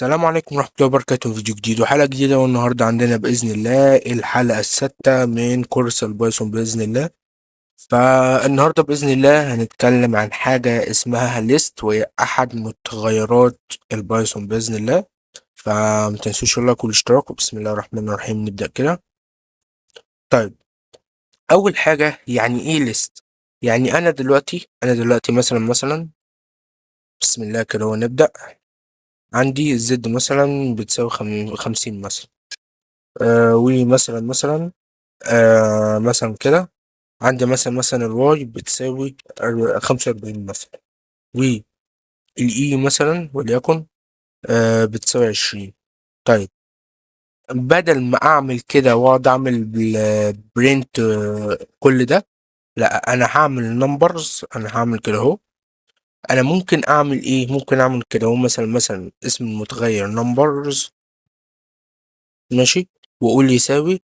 السلام عليكم ورحمة الله وبركاته. فيديو جديد وحلقة جديدة، والنهاردة عندنا بإذن الله الحلقة السادسة من كورس البايثون بإذن الله. فالنهاردة بإذن الله هنتكلم عن حاجة اسمها ليست، وهي أحد متغيرات البايثون بإذن الله. فمتنسوش اللايك والاشتراك، وبسم الله الرحمن الرحيم نبدأ كده. طيب، أول حاجة يعني إيه ليست؟ يعني أنا دلوقتي مثلا بسم الله كده ونبدأ. عندي الزد مثلا بتساوي 50 مثلا. ومثلا مثلا كده عندي مثلا الواي بتساوي 45 مثلا، والإي مثلا وليكن بتساوي 20. طيب، بدل ما أعمل كده وأقعد أعمل برنت كل ده، لا أنا هعمل نمبرز. أنا هعمل كده أهو. أنا ممكن أعمل إيه؟ ممكن أعمل كده أهو، مثلا اسم المتغير نمبرز، ماشي، وأقول يساوي.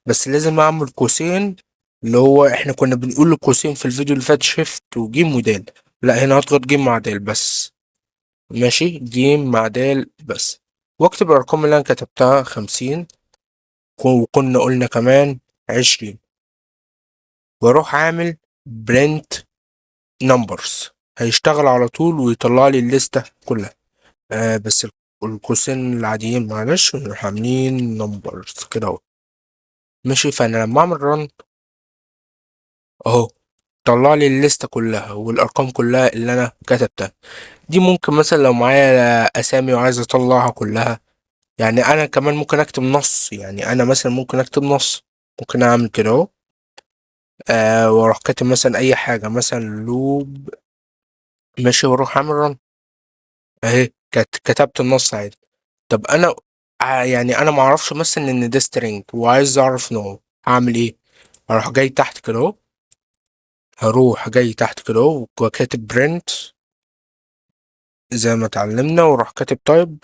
بس لازم اعمل قوسين، اللي هو احنا كنا بنقول القوسين في الفيديو اللي فات شيفت وجيم ودال. لا، هنا هضغط جيم مع دال بس. ماشي، جيم مع دال بس، واكتب الارقام اللي انا كتبتها 50، وكنا قلنا كمان 20، واروح عامل برنت نمبرز. هيشتغل على طول ويطلع لي الليستة كلها. بس القوسين العاديين معلش نروح عاملين نمبرز كده اهو. ماشي، فانا لما اعمل رن اهو، طلع لي الليستة كلها والأرقام كلها اللي أنا كتبتها. دي ممكن مثلا لو معايا أسامي وعايز أطلعها كلها، يعني أنا كمان ممكن أكتب نص. يعني أنا مثلا ممكن أكتب نص، ممكن أعمل كده أهو. وأروح كاتب مثلا أي حاجة، مثلا لوب، ماشي، وأروح أعمل رن أهي. كتبت النص عادي. طب أنا يعني أنا معرفش مثلا إن ده سترينج وعايز أعرف نوعه، هعمل إيه؟ هروح جاي تحت كده أهو، وكاتب برنت زي ما اتعلمنا، وراح كاتب تايب،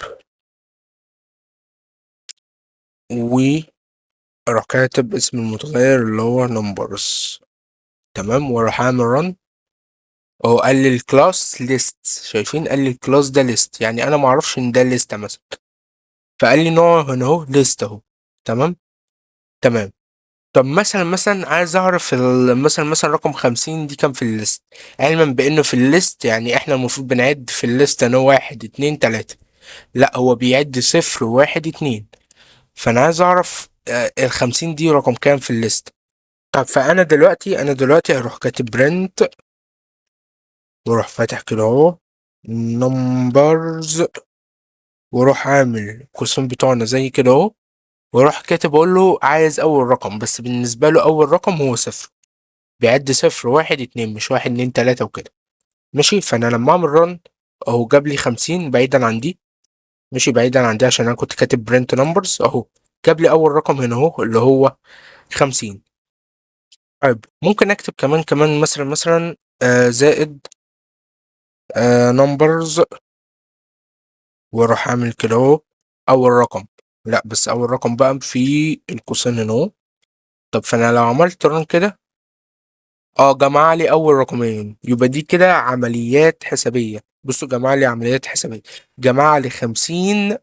وراح كاتب اسم المتغير اللي هو نمبرز. تمام، وراح اعمل رن اهو. قال لي الكلاس ليست، شايفين؟ قال لي الكلاس ده ليست، يعني انا معرفش ان ده ليست مثلا. فقال لي نوع هنا اهو ليست اهو. تمام. تمام. طب مثلا عايز اعرف مثلا رقم 50 دي كام في الليست، علما بانه في الليست يعني احنا المفروض بنعد في الليست انا واحد اتنين تلاتة. لا، هو بيعد صفر واحد اتنين. فانا عايز اعرف ال50 دي رقم كام في الليست. طب فانا دلوقتي هروح كاتب برنت، واروح فاتح كده اهو نمبرز، واروح عامل القوسين بتوعنا زي كده اهو، واروح كاتب اقول له عايز اول رقم. بس بالنسبه له اول رقم هو صفر، بيعد صفر واحد اتنين، مش واحد اتنين تلاته وكده. ماشي، فانا لما اعمل رن اهو جاب لي 50 بعيدا عن دي. ماشي، بعيدا عن دي عشان انا كنت كاتب برنت نمبرز اهو. جاب لي اول رقم هنا اهو اللي هو 50. طيب، ممكن اكتب كمان مثلا زائد نمبرز، واروح اعمل كده اهو اول رقم. لا، بس اول رقم بقى في القوسين هنا اهو. طب فانا لو عملت رن كده جمع لي اول رقمين، يبقى دي كده عمليات حسابية. بصوا، جمع لي عمليات حسابية، جمع لي 50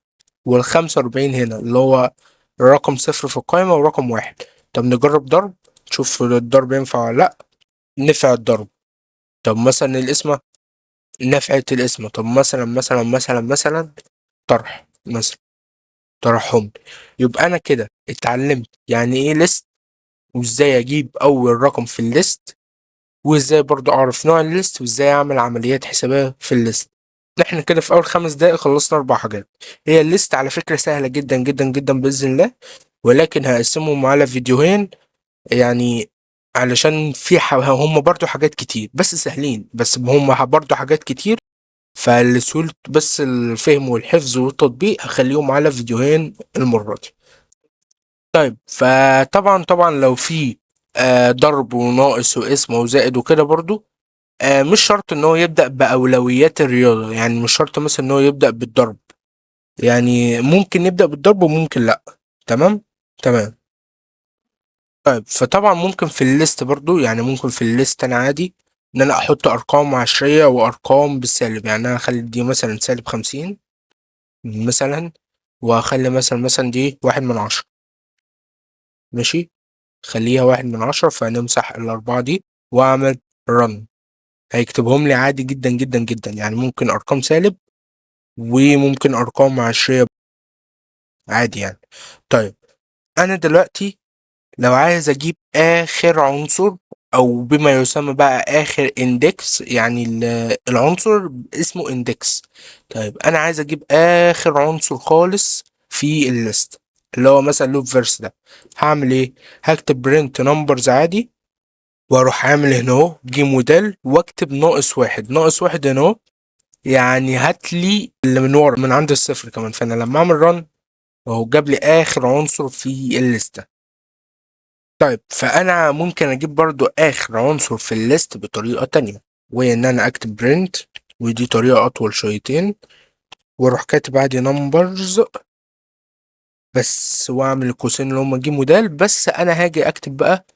وال45 هنا اللي هو رقم صفر في القائمة ورقم واحد. طب نجرب ضرب، نشوف الضرب ينفع ولا لا. نفع الضرب. طب مثلا القسمة، نفعت القسمة. طب مثلا طرح مثلا، طرحهم. يبقى انا كده اتعلمت يعني ايه ليست، وازاي اجيب اول رقم في الليست، وازاي برضو اعرف نوع الليست، وازاي اعمل عمليات حسابية في الليست. احنا كده في اول 5 دقايق خلصنا 4 حاجات. هي الليست على فكرة سهلة جدا جدا جدا بإذن الله، ولكن هقسمهم على فيديوهين، يعني علشان هم برضو حاجات كتير بس سهلين، بس هم برضو حاجات كتير. فلسهولة بس الفهم والحفظ والتطبيق هخليهم على فيديوهين المرة دي. طيب، فطبعا لو في ضرب وناقص وقسم وزائد وكده برضو، مش شرط ان هو يبدأ بأولويات الرياضة. يعني مش شرط مثلا ان هو يبدأ بالضرب، يعني ممكن يبدأ بالضرب وممكن لا. تمام. تمام. طيب، فطبعا ممكن في الليست برضو، يعني ممكن في الليست انا عادي ان انا احط ارقام عشرية وارقام بالسالب. يعني انا اخلي دي مثلا -50، مثلا، واخلي مثلا دي 1/10. ماشي، خليها 1/10، فنمسح الأربعة دي وأعمل run. هيكتبهم لي عادي جدا جدا جدا، يعني ممكن أرقام سالب وممكن أرقام عشرية عادي يعني. طيب، أنا دلوقتي لو عايز أجيب آخر عنصر، أو بما يسمى بقى آخر إندكس، يعني العنصر اسمه إندكس. طيب أنا عايز أجيب آخر عنصر خالص في الليست، اللي هو مثلا لوب فيرس ده. هعمل إيه؟ هكتب برنت نمبرز عادي، واروح عامل هنا اهو جيم موديل، واكتب -1. -1 هنا اهو، يعني هات لي اللي من ورا من عند الصفر كمان. فانا لما اعمل رن اهو جاب لي اخر عنصر في الليسته. طيب، فانا ممكن اجيب برضو اخر عنصر في الليست بطريقه تانية، وهي ان انا اكتب برنت، ودي طريقه اطول شويتين، واروح كاتب عادي نمبرز بس، واعمل القوسين اللي هم جيم موديل بس. انا هاجي اكتب بقى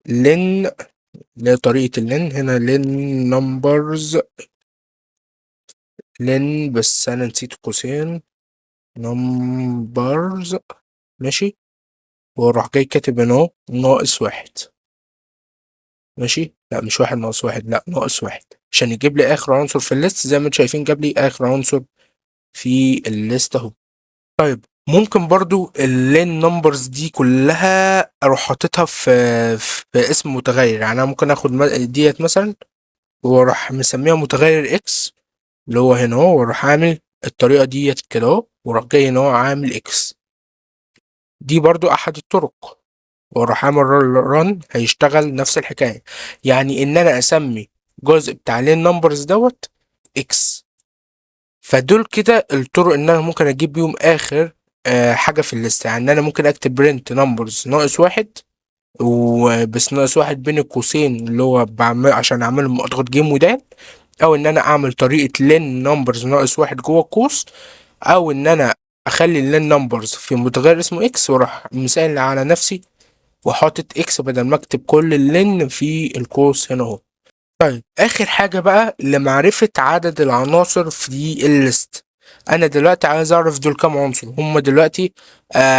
لين، اللي هي طريقه اللين هنا، لين نمبرز، لين بس انا نسيت قوسين، نمبرز. ماشي، واروح جاي كاتب هنا اهو -1. ماشي، لا مش 1 - 1، لا -1، عشان يجيب لي اخر عنصر في الليست. زي ما انتم شايفين جاب لي اخر عنصر في الليست اهو. طيب، ممكن برضو اللين نمبرز دي كلها اروح حاططها في اسم متغير. يعني انا ممكن اخد ديت مثلا، واروح مسميها متغير اكس، اللي هو هنا اهو، واروح عامل الطريقة ديت كده اهو، واروح جاي هنا اهو عامل اكس. دي برضو احد الطرق، واروح عامل رن، هيشتغل نفس الحكاية. يعني ان انا اسمي جزء بتاع لين نمبرز دوت اكس. فدول كده الطرق ان انا ممكن اجيب بيهم اخر حاجة في الليست. يعني انا ممكن اكتب برنت نمبرز -1، وبس -1 بين القوسين، اللي هو بعمل عشان اعمل اضغط جيم ودال، او ان انا اعمل طريقة لين نمبرز -1 جوه القوس، او ان انا اخلي اللين نمبرز في متغير اسمه اكس، واروح مثال على نفسي وحاطط اكس بدل ما اكتب كل اللين في القوس هنا اهو. طيب، اخر حاجة بقى لمعرفة عدد العناصر في الليست. انا دلوقتي عايز اعرف دول كام عنصر. هم دلوقتي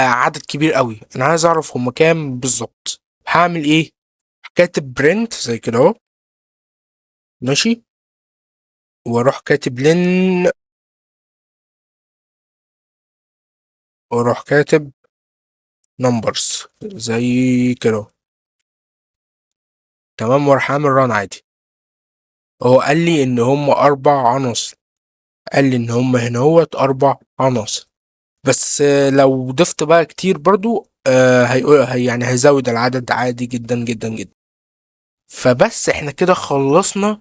عدد كبير قوي، انا عايز اعرف هم كام بالظبط. هعمل ايه؟ كاتب برنت زي كده اهو. ماشي، واروح كاتب لين، واروح كاتب نمبرز زي كده. تمام، واروح اعمل ران عادي. هو قال لي ان هم 4 عناصر، قال لي ان هم هنا هوت 4 عناصر. بس لو ضفت بقى كتير برضو هيقول يعني هيزود العدد عادي جدا جدا جدا. فبس احنا كده خلصنا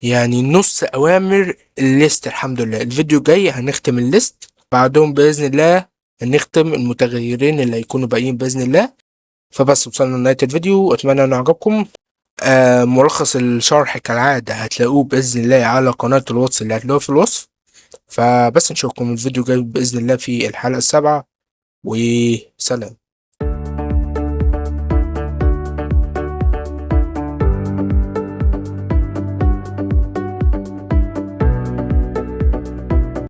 يعني نص اوامر الليست. الحمد لله، الفيديو جاي هنختم الليست، بعدهم باذن الله هنختم المتغيرين اللي هيكونوا باقيين باذن الله. فبس وصلنا لنهاية الفيديو، اتمنى انه عجبكم. ملخص الشرح كالعادة هتلاقوه بإذن الله على قناة الواتس اللي هتلاقوه في الوصف. فبس نشوفكم الفيديو جاي بإذن الله في الحلقة السابعة، وسلام.